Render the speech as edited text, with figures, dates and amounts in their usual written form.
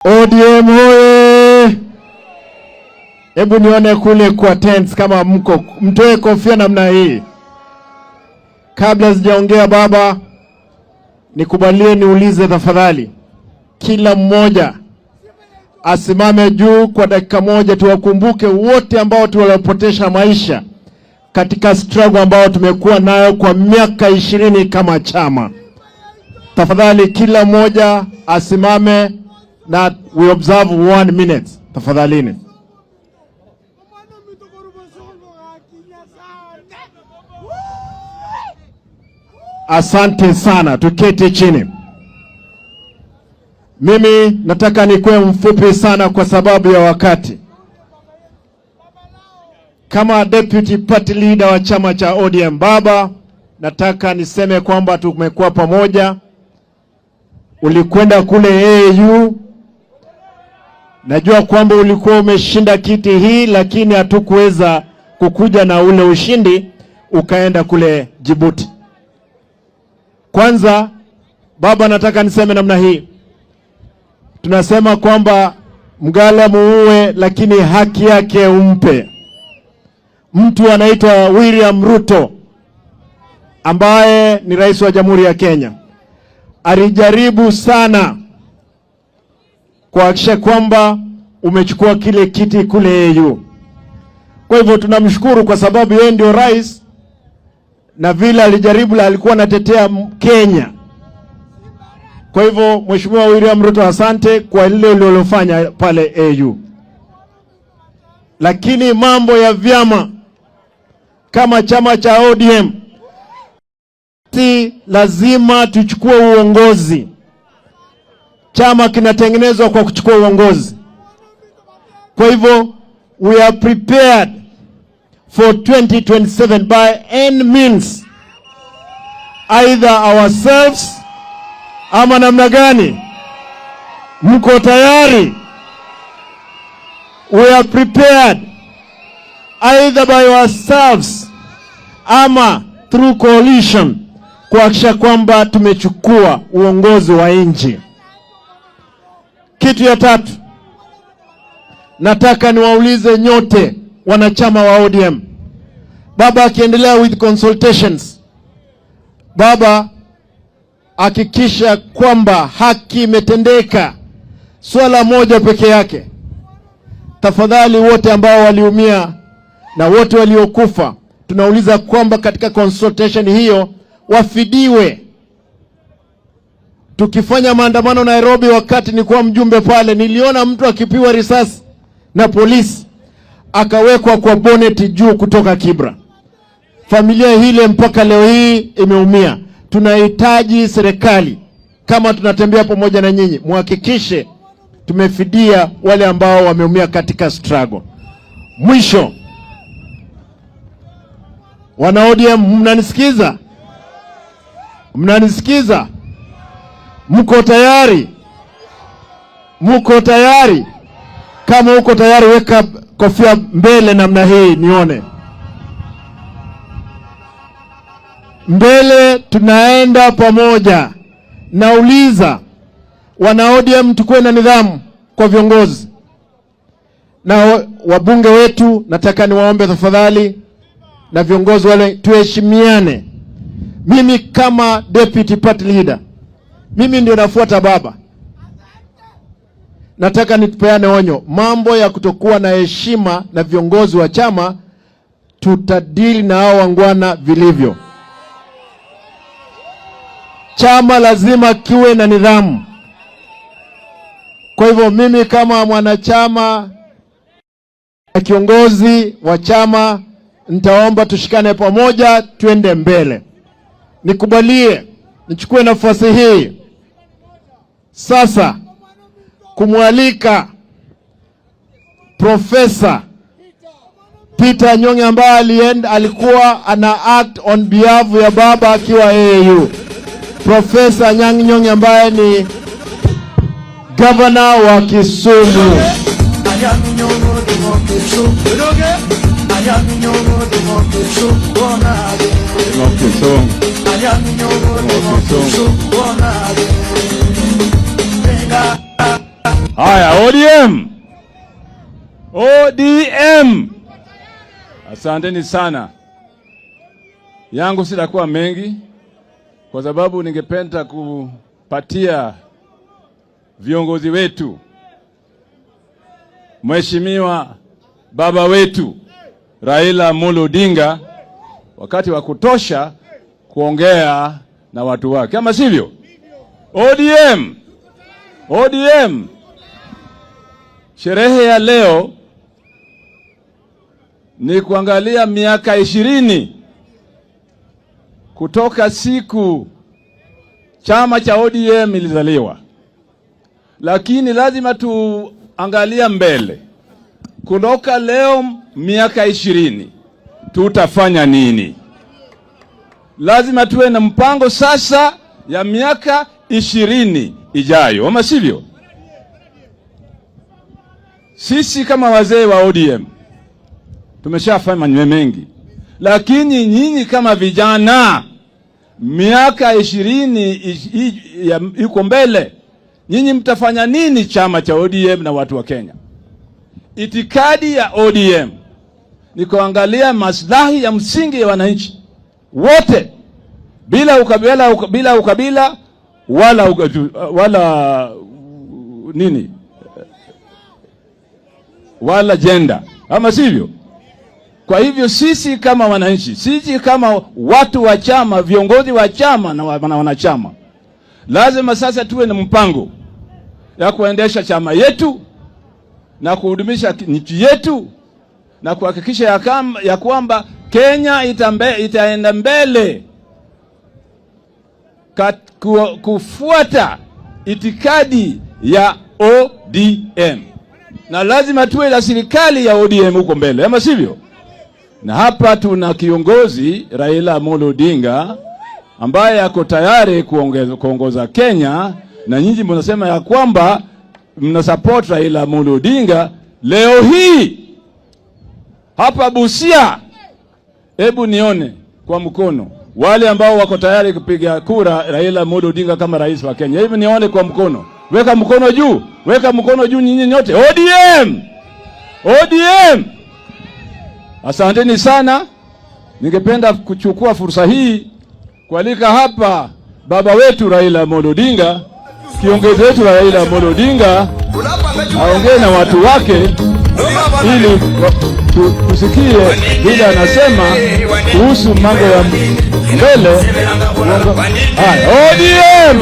ODM hoye! Hebu nione kule kwa tents kama mko, mtoe kofia namna hii. Kabla sijaongea baba, nikubalie niulize tafadhali. Kila mmoja asimame juu kwa dakika moja, tuwakumbuke wote ambao tuwalipotesha maisha katika struggle ambao tumekuwa nayo kwa miaka 20 kama chama. Tafadhali kila mmoja asimame na we observe 1 minute. Tafadhalini. Asante sana, tuketi chini. Mimi nataka nikuwe mfupi sana kwa sababu ya wakati. Kama deputy party leader wa chama cha ODM baba, nataka niseme kwamba tumekuwa pamoja. Ulikwenda kule AU. Najua kwamba ulikuwa umeshinda kiti hii, lakini hatukuweza kukuja na ule ushindi, ukaenda kule Djibouti. Kwanza baba, nataka niseme namna hii. Tunasema kwamba mgala muue, lakini haki yake umpe. Mtu anaitwa William Ruto ambaye ni rais wa Jamhuri ya Kenya alijaribu sana kuhakikisha kwamba umechukua kile kiti kule AU. Kwa hivyo tunamshukuru kwa sababu yeye ndio rais, na vile alijaribu alikuwa anatetea Kenya. Kwa hivyo Mheshimiwa William Ruto, asante kwa lile ulilofanya pale AU. Lakini mambo ya vyama kama chama cha ODM, si lazima tuchukue uongozi. Chama kinatengenezwa kwa kuchukua uongozi. Kwa hivyo we are prepared for 2027 by any means, either ourselves ama namna gani. Mko tayari? We are prepared either by ourselves ama through coalition kuhakikisha kwamba tumechukua uongozi wa nchi. Kitu ya tatu, nataka niwaulize nyote wanachama wa ODM. Baba akiendelea with consultations, baba hakikisha kwamba haki imetendeka. Swala moja peke yake. Tafadhali wote ambao waliumia na wote waliokufa, tunauliza kwamba katika consultation hiyo wafidiwe. Tukifanya maandamano Nairobi, wakati nilikuwa mjumbe pale, niliona mtu akipiwa risasi na polisi akawekwa kwa bonnet juu kutoka Kibra. Familia hile mpaka leo hii imeumia. Tunahitaji serikali, kama tunatembea pamoja na nyinyi, muhakikishe tumefidia wale ambao wameumia katika struggle. Mwisho, wana ODM, mnanisikiza? Mnanisikiza? Mko tayari? Mko tayari? Kama uko tayari, weka kofia mbele namna hii nione. Mbele, tunaenda pamoja. Nauliza wana ODM, tukue na nidhamu kwa viongozi na wabunge wetu. Nataka niwaombe tafadhali, na viongozi wale, tuheshimiane. Mimi kama deputy party leader, mimi ndio nafuata baba. Nataka nitupeane onyo. Mambo ya kutokuwa na heshima na viongozi wa chama, tutadili na hao wangwana vilivyo. Chama lazima kiwe na nidhamu. Kwa hivyo mimi kama mwanachama na kiongozi wa chama, nitaomba tushikane pamoja, tuende mbele. Nikubalie nichukue nafasi hii sasa kumwalika Profesa Peter Anyong' ambaye alikuwa ana act on behalf ya baba akiwa AU. Profesa Anyang' ambaye ni governor wa Kisumu. Haya, ODM. ODM. Asanteni sana. Yangu sitakuwa mengi kwa sababu ningependa kupatia viongozi wetu, Mheshimiwa baba wetu Raila Amolo Odinga wakati wa kutosha kuongea na watu wake, kama sivyo? ODM. ODM. Sherehe ya leo ni kuangalia miaka 20 kutoka siku chama cha ODM ilizaliwa. Lakini lazima tuangalia mbele. Kutoka leo miaka 20 tutafanya nini? Lazima tuwe na mpango sasa ya miaka 20 ijayo, ama sivyo? Sisi kama wazee wa ODM tumeshafanya mengi, lakini nyinyi kama vijana, miaka 20 iko mbele, nyinyi mtafanya nini chama cha ODM na watu wa Kenya? Itikadi ya ODM ni kuangalia maslahi ya msingi ya wananchi wote bila ukabila wala gender, ama sivyo? Kwa hivyo sisi kama wananchi, sisi kama watu wa chama, viongozi wa chama na wanachama, lazima sasa tuwe na mpango ya kuendesha chama yetu na kuhudumisha nchi yetu na kuhakikisha ya kwamba Kenya itaenda mbele kufuata itikadi ya ODM. Na lazima tuwe na serikali ya ODM huko mbele, ama sivyo? Na hapa tuna kiongozi Raila Amolo Odinga ambaye ako tayari kuongoza Kenya, na nyinyi mnasema ya kwamba mnasupport Raila Amolo Odinga. Leo hii hapa Busia, hebu nione kwa mkono wale ambao wako tayari kupiga kura Raila Amolo Odinga kama rais wa Kenya. Hebu nione kwa mkono. Weka mkono juu. Weka mkono juu nyinyi nyote. ODM. ODM. Asanteni sana. Ningependa kuchukua fursa hii kualika hapa baba wetu Raila Amolo Odinga, kiongozi wetu Raila Amolo Odinga, aongee na watu wake ili tusikie vile anasema kuhusu mambo ya mbele. ODM!